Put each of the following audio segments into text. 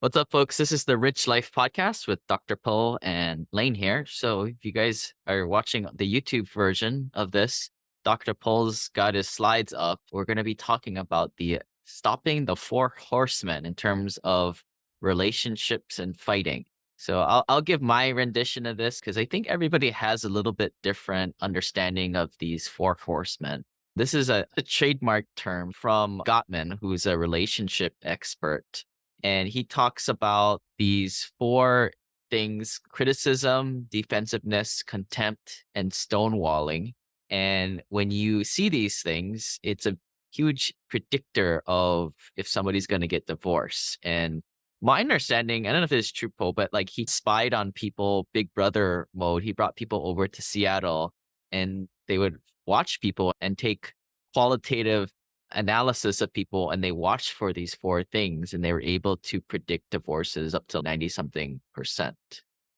What's up, folks? This is the Rich Life Podcast with Dr. Poe and Lane here. So, if you guys are watching the YouTube version of this, Dr. Poe's got his slides up. We're going to be talking about the stopping the four horsemen in terms of relationships and fighting. So, I'll give my rendition of this because I think everybody has a little bit different understanding of these four horsemen. This is a trademark term from Gottman, who's a relationship expert, and he talks about these four things: criticism, defensiveness, contempt, and stonewalling. And when you see these things, it's a huge predictor of if somebody's going to get divorced. And my understanding, I don't know if it's true, Paul, but like he spied on people, Big Brother mode. He brought people over to Seattle and they would watch people and take qualitative analysis of people, and they watched for these four things and they were able to predict divorces up to 90 something percent.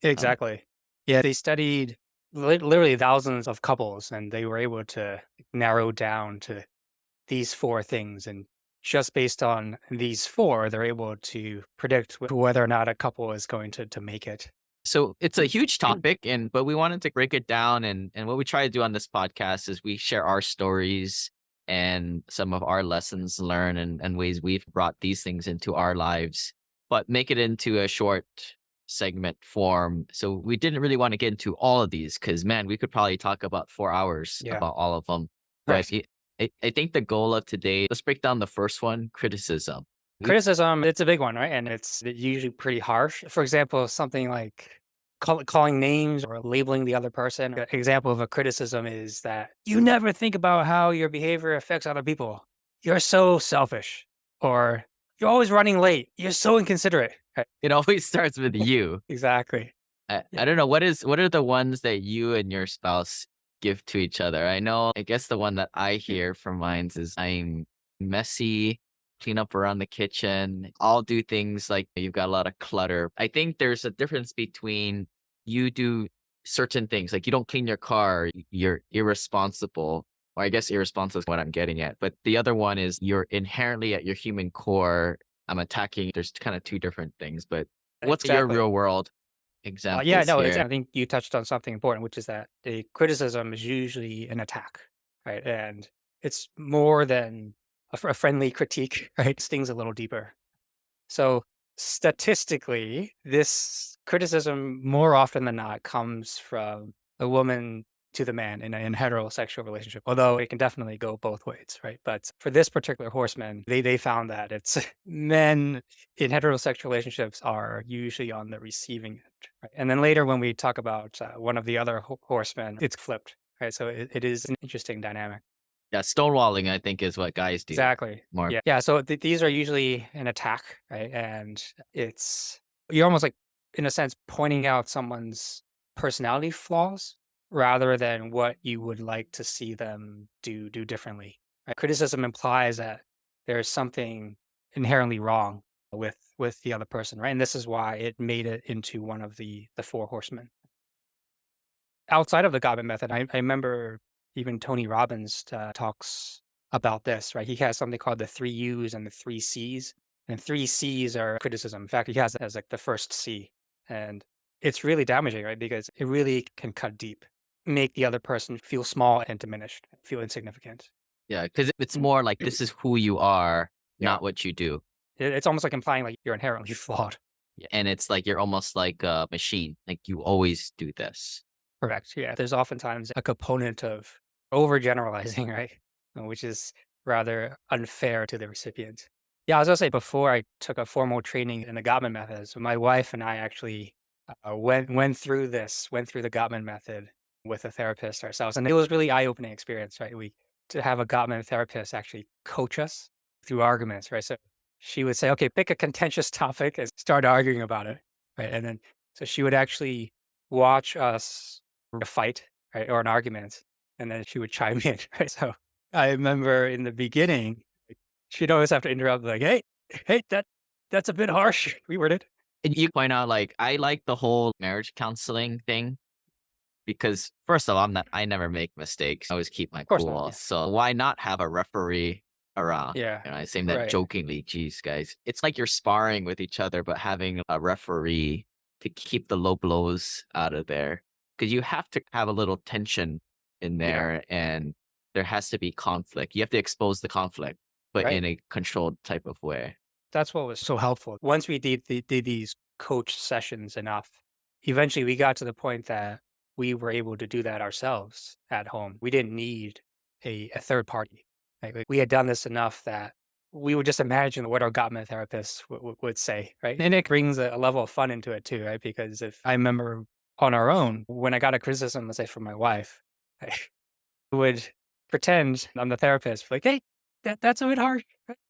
Um, Exactly. Yeah, they studied literally thousands of couples, and they were able to narrow down to these four things. And just based on these four, they're able to predict whether or not a couple is going to make it. so it's a huge topic, but we wanted to break it down. And what we try to do on this podcast is we share our stories and some of our lessons learned and ways we've brought these things into our lives, but make it into a short segment form. So we didn't really want to get into all of these because, man, we could probably talk about 4 hours Yeah. about all of them. But Right. I think the goal of today, let's break down the first one: criticism. We Criticism, it's a big one, right? And it's usually pretty harsh. For example, something like calling names or labeling the other person. An example of a criticism is that you never think about how your behavior affects other people. You're so selfish. Or you're always running late. You're so inconsiderate. Right. It always starts with you. Exactly. I Yeah. don't know, what are the ones that you and your spouse give to each other? I guess the one that I hear from mine is I'm messy, clean up around the kitchen. I'll do things like you've got a lot of clutter. I think there's a difference between you do certain things, like you don't clean your car, you're irresponsible. Or I guess irresponsible is what I'm getting at. But the other one is you're inherently at your human core. I'm attacking. There's kind of two different things. But what's your Exactly. real world Yeah, examples no, here? I think you touched on something important, which is that the criticism is usually an attack, right? And it's more than a friendly critique, right? It stings a little deeper. So statistically, this criticism more often than not comes from a woman to the man in a heterosexual relationship, although it can definitely go both ways, right? But for this particular horseman, they found that it's men in heterosexual relationships are usually on the receiving end, right? And then later when we talk about one of the other horsemen, it's flipped, right? So it is an interesting dynamic. Yeah, stonewalling, I think, is what guys do Exactly. more. Yeah. Yeah. So these are usually an attack, right? And it's you're almost like, in a sense, pointing out someone's personality flaws rather than what you would like to see them do differently. Right? Criticism implies that there's something inherently wrong with the other person, right? And this is why it made it into one of the four horsemen. Outside of the Gottman method, I remember even Tony Robbins talks about this, right? He has something called the three U's and the three C's. And three C's are criticism. In fact, he has it as like the first C. And it's really damaging, right? Because it really can cut deep, make the other person feel small and diminished, feel insignificant. Yeah, because it's Mm. more like this is who you are, Yeah. not what you do. It's almost like implying like you're inherently flawed. Yeah, and it's like you're almost like a machine. Like you always do this. Correct. Yeah. There's oftentimes a component of overgeneralizing, right? Which is rather unfair to the recipient. Yeah, I was gonna say before I took a formal training in the Gottman method, so my wife and I actually went through the Gottman method with a therapist ourselves, and it was really eye opening experience, right? We to have a Gottman therapist actually coach us through arguments, right? So she would say, "Okay, pick a contentious topic and start arguing about it," right? And then so she would actually watch us a fight, right, or an argument, and then she would chime in, right? So I remember in the beginning, she'd always have to interrupt, like, hey, that's a bit harsh." Reworded. And you point out, like, I like the whole marriage counseling thing because first of all, I never make mistakes. I always keep my Of course not. cool. Yeah. So why not have a referee around. Yeah. And I say that Right. jokingly, geez, guys. It's like you're sparring with each other, but having a referee to keep the low blows out of there. Because you have to have a little tension in Yeah. there and there has to be conflict. You have to expose the conflict, but Right. in a controlled type of way. That's what was so helpful. Once we did these coach sessions enough, eventually we got to the point that we were able to do that ourselves at home. We didn't need a third party. Like, we had done this enough that we would just imagine what our Gottman therapists would say, right? And it brings a level of fun into it too, right? Because if I remember on our own, when I got a criticism, let's say from my wife, I would pretend I'm the therapist, like, hey, that's a bit harsh.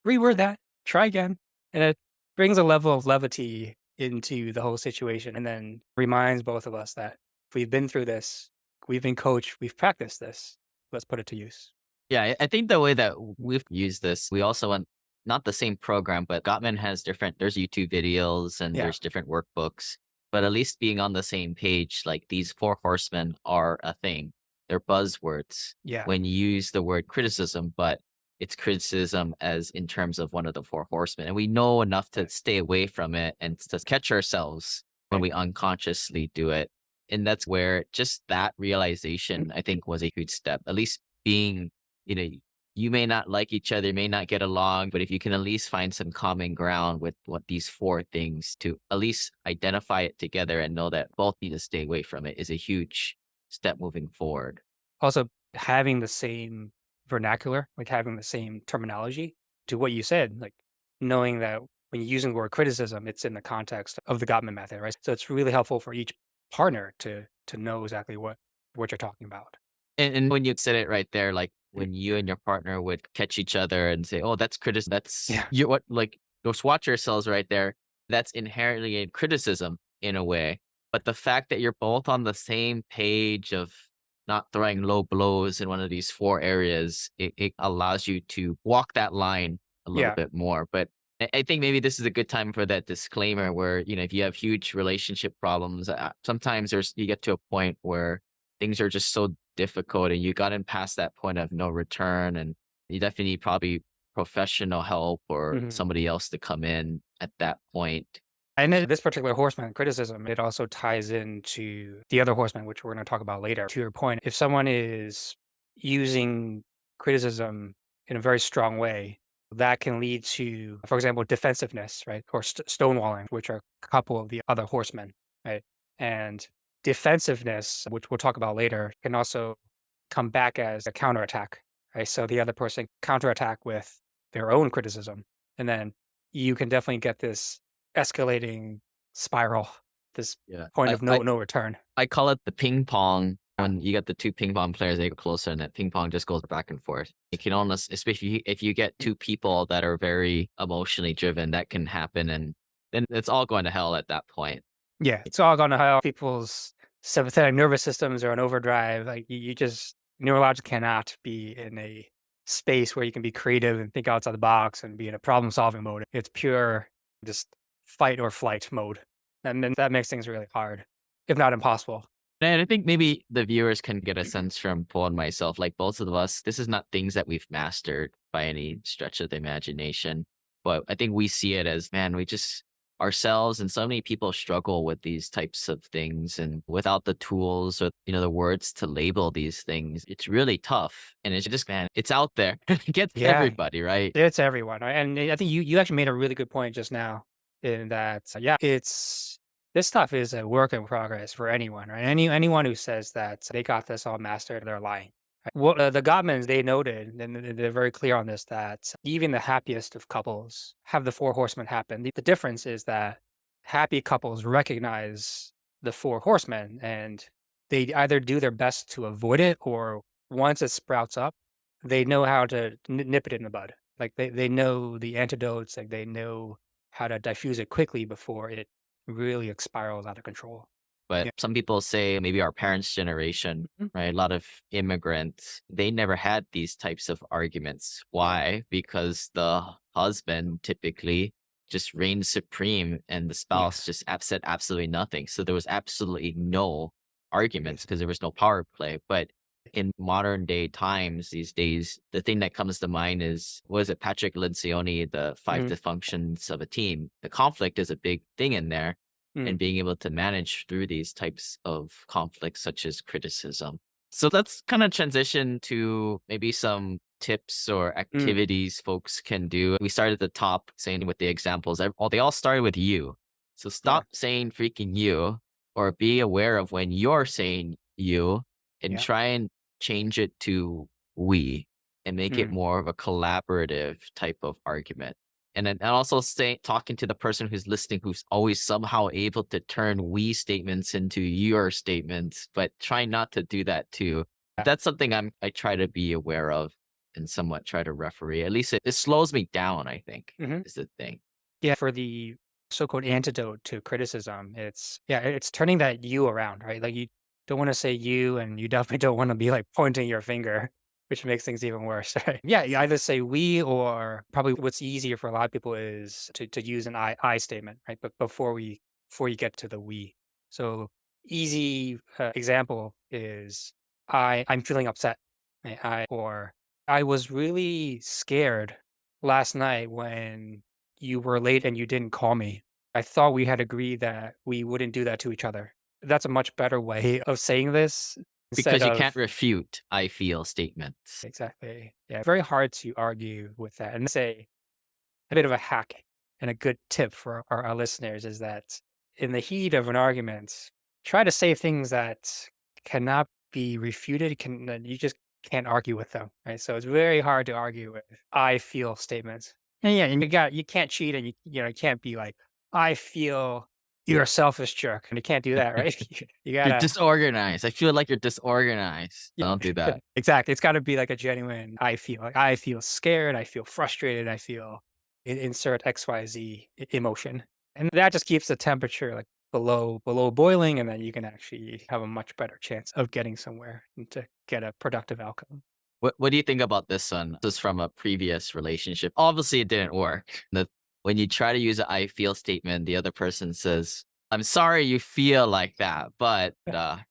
Reword that. Try again. And it brings a level of levity into the whole situation and then reminds both of us that if we've been through this, we've been coached, we've practiced this, let's put it to use. Yeah, I think the way that we've used this, we also went not the same program, but Gottman has different, there's YouTube videos and Yeah. there's different workbooks, but at least being on the same page, like these four horsemen are a thing. They're buzzwords Yeah. when you use the word criticism, but it's criticism as in terms of one of the four horsemen. And we know enough to Right. stay away from it and to catch ourselves when Right. we unconsciously do it. And that's where just that realization, I think, was a huge step, at least being you know, you may not like each other, may not get along, but if you can at least find some common ground with what these four things to at least identify it together and know that both need to stay away from it is a huge step moving forward. Also, having the same vernacular, like having the same terminology to what you said, like knowing that when you're using the word criticism, it's in the context of the Gottman method, right? So it's really helpful for each partner to know exactly what you're talking about. And when you said it right there, like when you and your partner would catch each other and say, "Oh, that's criticism. That's Yeah. you." What like just watch yourselves right there. That's inherently a criticism in a way. But the fact that you're both on the same page of not throwing low blows in one of these four areas, it allows you to walk that line a little Yeah. bit more. But I think maybe this is a good time for that disclaimer where, if you have huge relationship problems, sometimes you get to a point where things are just so difficult and you gotten past that point of no return and you definitely need probably professional help or Mhm. somebody else to come in at that point. And then this particular horseman criticism, it also ties into the other horseman, which we're going to talk about later. To your point, if someone is using criticism in a very strong way, that can lead to, for example, defensiveness, right? Or stonewalling, which are a couple of the other horsemen, right? And defensiveness, which we'll talk about later, can also come back as a counterattack, right? So the other person counterattack with their own criticism. And then you can definitely get this escalating spiral, this Yeah. point I, of I, no return. I call it the ping pong when you get the two ping pong players, they get closer and that ping pong just goes back and forth. It can almost, especially if you get two people that are very emotionally driven, that can happen. And then it's all going to hell at that point. Yeah, it's all gonna how people's sympathetic nervous systems are on overdrive. Like you just neurologically cannot be in a space where you can be creative and think outside the box and be in a problem solving mode. It's pure just fight or flight mode. And then that makes things really hard, if not impossible. And I think maybe the viewers can get a sense from Paul and myself, like both of us, this is not things that we've mastered by any stretch of the imagination. But I think we see it as, man, we just ourselves and so many people struggle with these types of things and without the tools or the words to label these things, it's really tough. And it's just, man, it's out there. It gets Yeah, everybody, right? it's everyone, right? And I think you actually made a really good point just now in that, yeah, it's this stuff is a work in progress for anyone, right? Anyone who says that they got this all mastered, they're lying. Right? Well, the Gottmans, they noted, and they're very clear on this, that even the happiest of couples have the four horsemen happen. The difference is that happy couples recognize the four horsemen and they either do their best to avoid it or once it sprouts up, they know how to nip it in the bud. Like they know the antidotes, like they know how to diffuse it quickly before it really spirals out of control. But Yeah. some people say maybe our parents' generation, Mhm. right? A lot of immigrants, they never had these types of arguments. Yeah. Why? Because the husband typically just reigned supreme and the spouse Yes. just said absolutely nothing. So there was absolutely no arguments Yes. because there was no power play. But In modern day times, these days, the thing that comes to mind is, was it Patrick Lencioni, the five Mhm. dysfunctions of a team? The conflict is a big thing in there, Mm. and being able to manage through these types of conflicts, such as criticism. So let's kind of transition to maybe some tips or Mm. activities folks can do. We started at the top saying with the examples, they all started with you. So Yeah. stop saying freaking you, or be aware of when you're saying you, and Yeah. try and change it to we, and make it Mm. more of a collaborative type of argument. And also say, talking to the person who's listening, who's always somehow able to turn we statements into your statements, but try not to do that too. Yeah. That's something I try to be aware of and somewhat try to referee. At least it slows me down, I think, Mhm. is the thing. Yeah, for the so-called antidote to criticism, it's turning that you around, right? Like you don't want to say you, and you definitely don't want to be like pointing your finger, which makes things even worse, right? Yeah, you either say we, or probably what's easier for a lot of people is to use an I statement, right? But before you get to the we. So easy example is I'm feeling upset. Right? I was really scared last night when you were late and you didn't call me. I thought we had agreed that we wouldn't do that to each other. That's a much better way of saying this instead Because you can't of refute I feel statements. exactly. Yeah, very hard to argue with that. And say a bit of a hack and a good tip for our listeners is that in the heat of an argument, try to say things that cannot be refuted. That you just can't argue with them, right? So it's very hard to argue with "I feel" statements. And yeah, and you can't cheat, and you can't be like "I feel you're a selfish jerk," and you can't do that, right? You You're gotta disorganized. I feel like you're disorganized. yeah, Don't do that. exactly. It's got to be like a genuine I feel. Like I feel scared, I feel frustrated, I feel insert XYZ emotion. And that just keeps the temperature like below boiling, and then you can actually have a much better chance of getting somewhere and to get a productive outcome. What do you think about this one? This is from a previous relationship. Obviously, it didn't work. When you try to use a "I feel" statement, the other person says, "I'm sorry you feel like that, but,"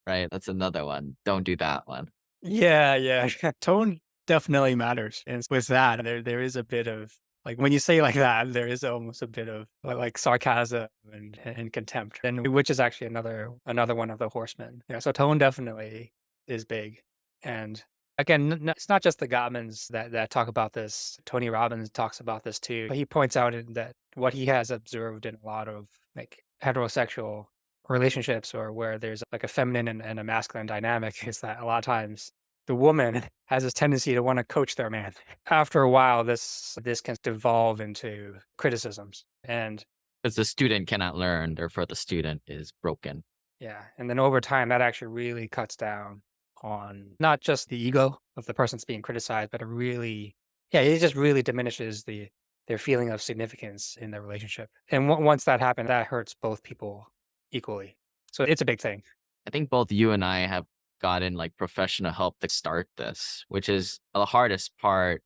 right? That's another one. Don't do that one. Yeah, yeah. Tone definitely matters. And with that, there is a bit of like when you say like that, there is almost a bit of like sarcasm and contempt. And which is actually another one of the horsemen. Yeah. So tone definitely is big. And again, it's not just the Gottmans that talk about this. Tony Robbins talks about this too. He points out that what he has observed in a lot of like heterosexual relationships or where there's like a feminine and a masculine dynamic is that a lot of times the woman has this tendency to want to coach their man. After a while, this can devolve into criticisms. And Because the student cannot learn, therefore the student is broken. yeah, and then over time that actually really cuts down on not just the ego of the person that's being criticized, but it just really diminishes their feeling of significance in the relationship. And once that happens, that hurts both people equally. So it's a big thing. I think both you and I have gotten like professional help to start this, which is the hardest part,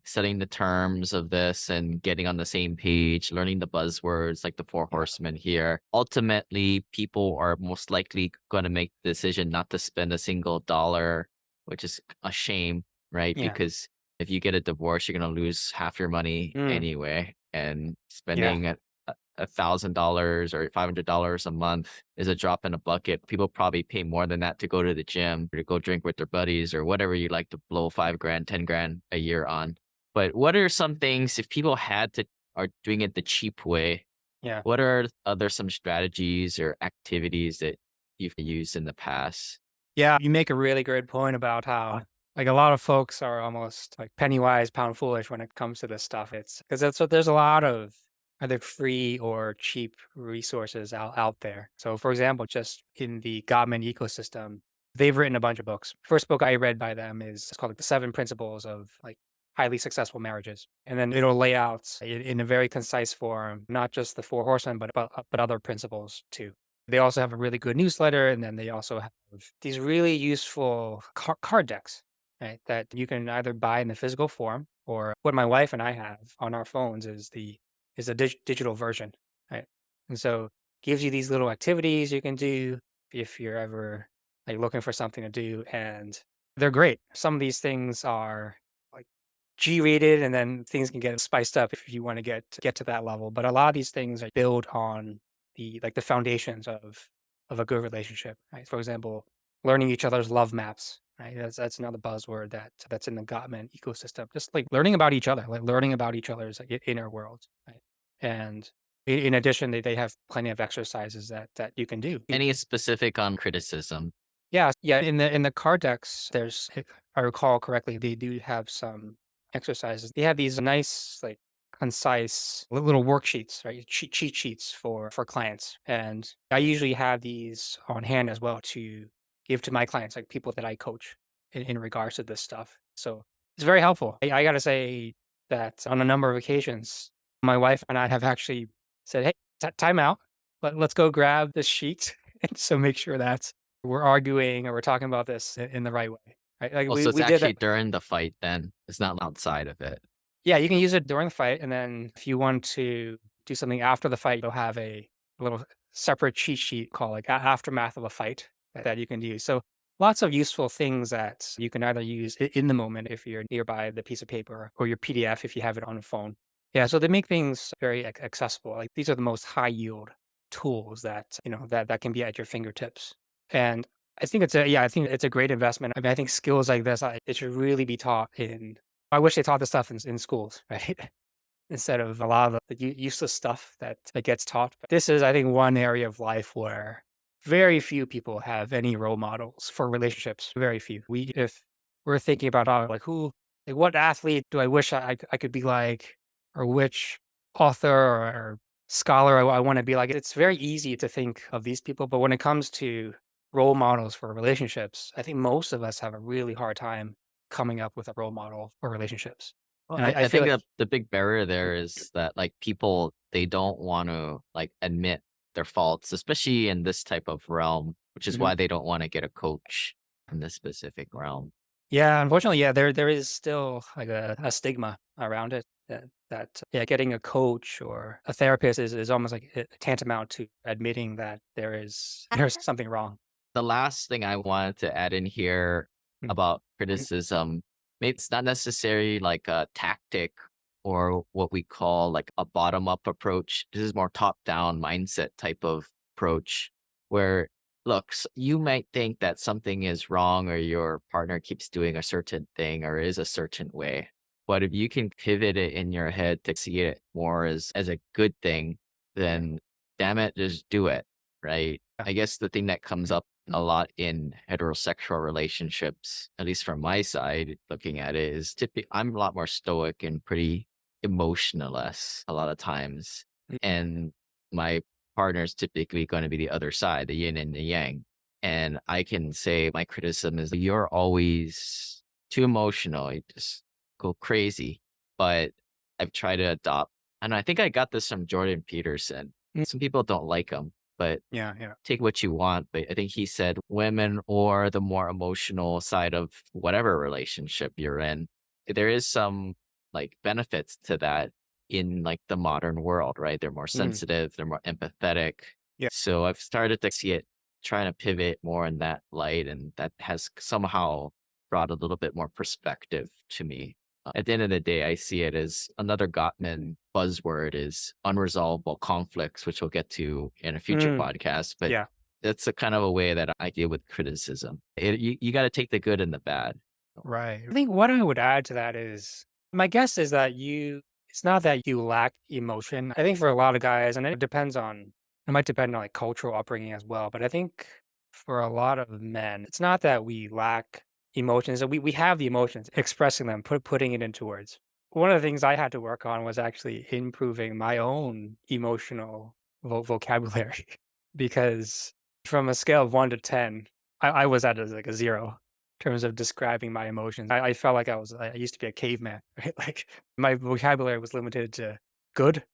setting the terms of this and getting on the same page, learning the buzzwords like the four Yeah. horsemen here. Ultimately, people are most likely going to make the decision not to spend a single dollar, which is a shame, right? Yeah. Because if you get a divorce, you're going to lose half your money Mm, anyway. And yeah. spending $1,000 or $500 a month is a drop in a bucket. People probably pay more than that to go to the gym or to go drink with their buddies or whatever you like to blow 5 grand, 10 grand a year on. But what are some things if people are doing it the cheap way? Yeah. What are some strategies or activities that you've used in the past? Yeah, you make a really great point about how like a lot of folks are almost like penny wise, pound foolish when it comes to this stuff. It's because that's what there's a lot of either free or cheap resources out there. So for example, just in the Gottman ecosystem, they've written a bunch of books. First book I read by them is it's called like the 7 principles of like highly successful marriages. And then it'll lay out in a very concise form, not just the four horsemen, but other principles too. They also have a really good newsletter, and then they also have these really useful card decks, right? That you can either buy in the physical form, or what my wife and I have on our phones is a digital version, right? And so gives you these little activities you can do if you're ever like looking for something to do, and they're great. Some of these things are like G-rated, and then things can get spiced up if you want to get to that level. But a lot of these things are built on the foundations of a good relationship, right? For example, learning each other's love maps, right? That's another buzzword that's in the Gottman ecosystem. Just like learning about each other, like learning about each other's like, inner worlds, right? And in addition, they have plenty of exercises that you can do. Any specific on criticism? Yeah, yeah. In the card decks, if I recall correctly, they do have some exercises. They have these nice, like concise little worksheets, right? Cheat sheets for clients, and I usually have these on hand as well to give to my clients, like people that I coach in regards to this stuff. So it's very helpful. I gotta say that on a number of occasions, my wife and I have actually said, "Hey, time out. Let's go grab this sheet." And so make sure that we're arguing or we're talking about this in the right way, right? Like we Also, it's we did actually that. during the fight then. It's not outside of it. Yeah, you can use it during the fight, and then if you want to do something after the fight, you'll have a little separate cheat sheet called like aftermath of a fight that you can use. So lots of useful things that you can either use in the moment if you're nearby the piece of paper or your PDF if you have it on a phone. Yeah, so they make things very accessible. Like these are the most high yield tools that that can be at your fingertips. And I think it's a great investment. I mean, I think skills like this, it should really be taught in. I wish they taught this stuff in schools, right? Instead of a lot of the useless stuff that gets taught. But this is, I think, one area of life where very few people have any role models for relationships. Very few. If we're thinking about like what athlete do I wish I could be like, or which author or scholar I want to be like, it's very easy to think of these people. But when it comes to role models for relationships, I think most of us have a really hard time coming up with a role model for relationships. Well, And I, I I feel think like the big barrier there is that like people they don't want to like admit their faults, especially in this type of realm, which is Mhm. why they don't want to get a coach in this specific realm. Yeah, unfortunately, yeah, there is still like a stigma around it that yeah, getting a coach or a therapist is almost like tantamount to admitting that there's something wrong. The last thing I wanted to add in here Mm. about criticism, maybe it's not necessarily like a tactic or what we call like a bottom up approach. This is more top down mindset type of approach where, look, you might think that something is wrong or your partner keeps doing a certain thing or is a certain way. But if you can pivot it in your head to see it more as a good thing, Yeah, then damn it, just do it. Right. yeah. I guess the thing that comes up a lot in heterosexual relationships, at least from my side, looking at it, is typically I'm a lot more stoic and pretty emotionless a lot of times. Mm, And my partner's typically going to be the other side, the yin and the yang. And I can say my criticism is you're always too emotional. You just go crazy. But I've tried to adopt, and I think I got this from Jordan Peterson. mm. Some people don't like him, but Yeah, yeah. take what you want, but I think he said women or the more emotional side of whatever relationship you're in, there is some like benefits to that in like the modern world, right? They're more Mhm. sensitive, they're more empathetic. Yeah. So I've started to see it trying to pivot more in that light, and that has somehow brought a little bit more perspective to me. At the end of the day, I see it as another Gottman buzzword is unresolvable conflicts, which we'll get to in a future Mm, podcast. But yeah. that's a kind of a way that I deal with criticism. You got to take the good and the bad. Right. I think what I would add to that is my guess is that it's not that you lack emotion. I think for a lot of guys, and it might depend on like cultural upbringing as well, but I think for a lot of men, it's not that we lack emotions, that we have the emotions, expressing them, putting it into words. One of the things I had to work on was actually improving my own emotional vocabulary because from a scale of 1 to 10, I was at like a zero terms of describing my emotions. I felt like I used to be a caveman, right? Like my vocabulary was limited to good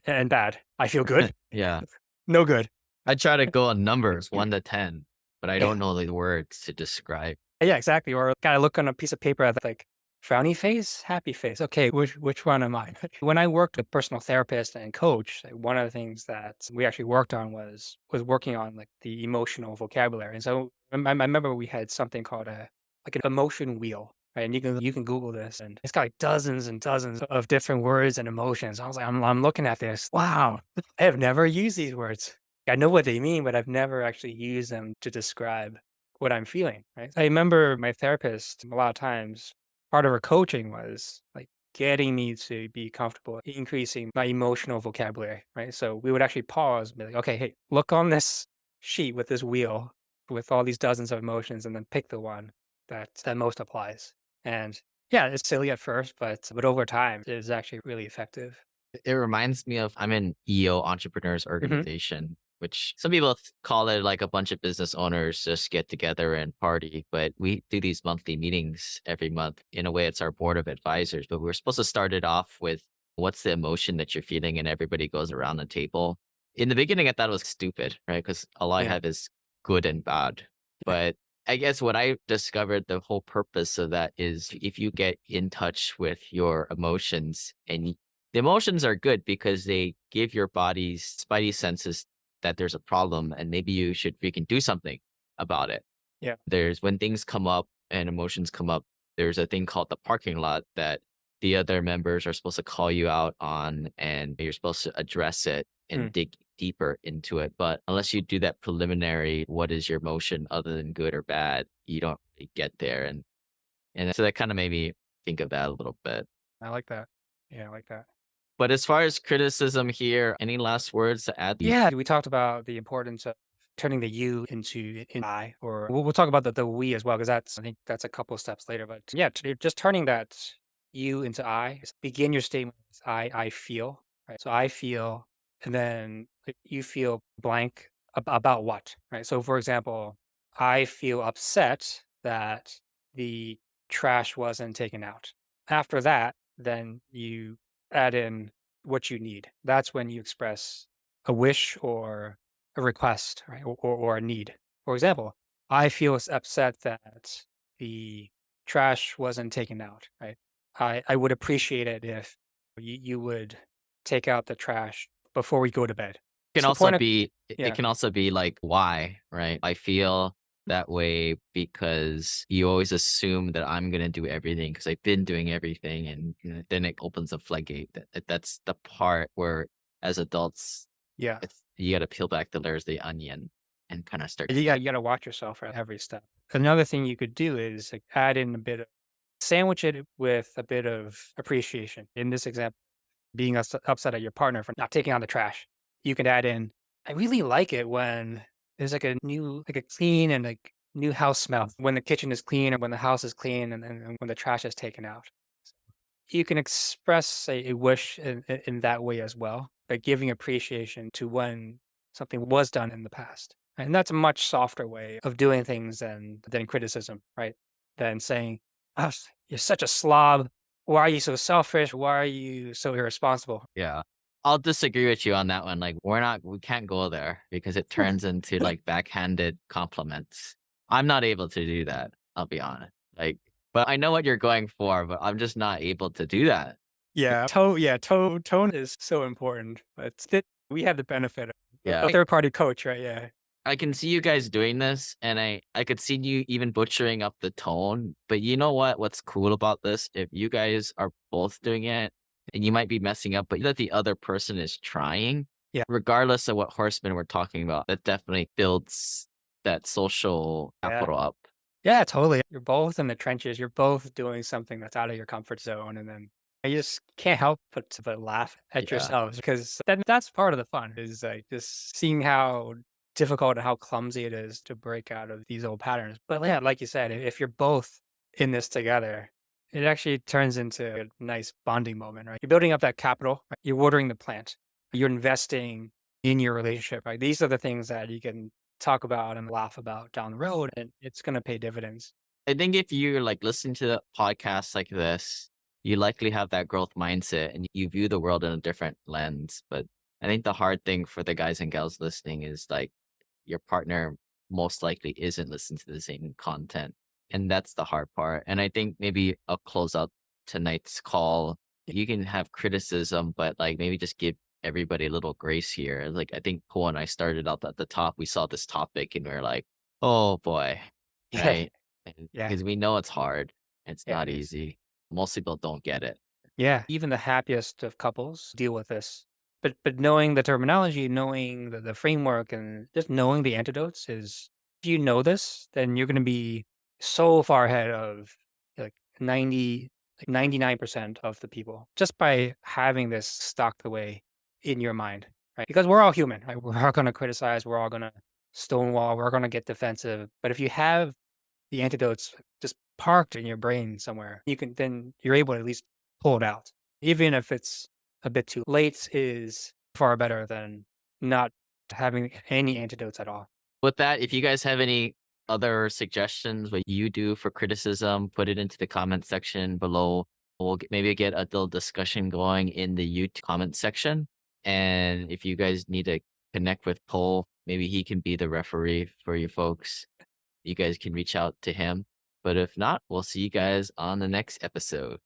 and bad. I feel good, Yeah. no good. I try to go on numbers 1 to 10, but I Yeah. don't know the words to describe. Yeah, exactly. Or gotta look on a piece of paper at like frowny face, happy face. Okay, which one am I? When I worked with personal therapist and coach, like, one of the things that we actually worked on was working on like the emotional vocabulary. And so I remember we had something called like an emotion wheel, right? And you can Google this, and it's got like dozens and dozens of different words and emotions. I was like, I'm looking at this. Wow, I have never used these words. I know what they mean, but I've never actually used them to describe what I'm feeling. Right? I remember my therapist a lot of times. Part of her coaching was like getting me to be comfortable increasing my emotional vocabulary. Right? So we would actually pause and be like, okay, hey, look on this sheet with this wheel with all these dozens of emotions, and then pick the one that most applies. And yeah, it's silly at first, but over time, it is actually really effective. It reminds me of I'm in EO Entrepreneurs Mhm. Organization, which some people call it like a bunch of business owners just get together and party. But we do these monthly meetings every month. In a way, it's our board of advisors. But we're supposed to start it off with what's the emotion that you're feeling, and everybody goes around the table. In the beginning, I thought it was stupid, right? Because all I Yeah. have is good and bad. But I guess what I discovered the whole purpose of that is if you get in touch with your emotions and the emotions are good because they give your body's spidey senses that there's a problem and maybe you should freaking do something about it. Yeah. There's when things come up and emotions come up, there's a thing called the parking lot that the other members are supposed to call you out on and you're supposed to address it Mm. and dig deeper into it. But unless you do that preliminary, what is your emotion other than good or bad, you don't really get there. And so that kind of made me think of that a little bit. I like that. Yeah, I like that. But as far as criticism here, any last words to add? Yeah, we talked about the importance of turning the you into an I, or we'll talk about the we as well, because I think that's a couple of steps later. But yeah, just turning that you into I. Begin your statement with I feel. Right. So I feel, and then like, you feel blank about what, right? So for example, I feel upset that the trash wasn't taken out. After that, then you add in what you need. That's when you express a wish or a request, right? Or a need. For example, I feel upset that the trash wasn't taken out, right? I would appreciate it if you would take out the trash before we go to bed. Can So the also point of be it yeah, can also be like, why, right? I feel that way because you always assume that I'm gonna do everything because I've been doing everything, and then it opens a floodgate. That's the part where, as adults, yeah. you got to peel back the layers of the onion and kind of start. You gotta watch yourself at every step. Another thing you could do is like add in a bit of sandwich it with a bit of appreciation. In this example, being upset at your partner for not taking out the trash. You could add in, I really like it when there's like a new, like a clean and like new house smell when the kitchen is clean or when the house is clean and when the trash is taken out. You can express a wish in that way as well, by giving appreciation to when something was done in the past. And that's a much softer way of doing things than criticism, right? Than saying, oh, you're such a slob. Why are you so selfish? Why are you so irresponsible? Yeah. I'll disagree with you on that one. Like, we can't go there because it turns into like backhanded compliments. I'm not able to do that. I'll be honest. Like, but I know what you're going for, but I'm just not able to do that. Tone is so important. But we have the benefit of Yeah. a third party coach, right? Yeah. I can see you guys doing this, and I could see you even butchering up the tone, but you know what? What's cool about this? If you guys are both doing it, and you might be messing up, but that the other person is trying, Yeah. regardless of what horseman we're talking about, that definitely builds that social Yeah. capital up. Yeah, totally. You're both in the trenches. You're both doing something that's out of your comfort zone. And then you just can't help but laugh at Yeah. yourselves because that's part of the fun is like just seeing how difficult and how clumsy it is to break out of these old patterns. But yeah, like you said, if you're both in this together, it actually turns into a nice bonding moment, right? You're building up that capital, right? You're watering the plant, you're investing in your relationship, right? These are the things that you can talk about and laugh about down the road, and it's gonna pay dividends. I think if you're like listening to the podcasts like this, you likely have that growth mindset and you view the world in a different lens. But I think the hard thing for the guys and gals listening is like your partner most likely isn't listening to the same content. And that's the hard part. And I think maybe I'll close out tonight's call. You can have criticism, but like maybe just give everybody a little grace here. Like I think Paul and I started out at the top, we saw this topic and we are like, oh boy, right? Yeah. because we know it's hard. It's Yeah, not it is. easy. Most people don't get it. Yeah, even the happiest of couples deal with this. But knowing the terminology, knowing the framework, and just knowing the antidotes is if you know this, then you're gonna be so far ahead of like 99% of the people just by having this stocked away in your mind, right? Because we're all human, right? We're all gonna criticize, we're all gonna stonewall, we're gonna get defensive. But if you have the antidotes just parked in your brain somewhere, then you're able to at least pull it out. Even if it's a bit too late is far better than not having any antidotes at all. With that, if you guys have any other suggestions, what you do for criticism, put it into the comment section below. Maybe get a little discussion going in the YouTube comment section. And if you guys need to connect with Paul, maybe he can be the referee for you folks. You guys can reach out to him. But if not, we'll see you guys on the next episode.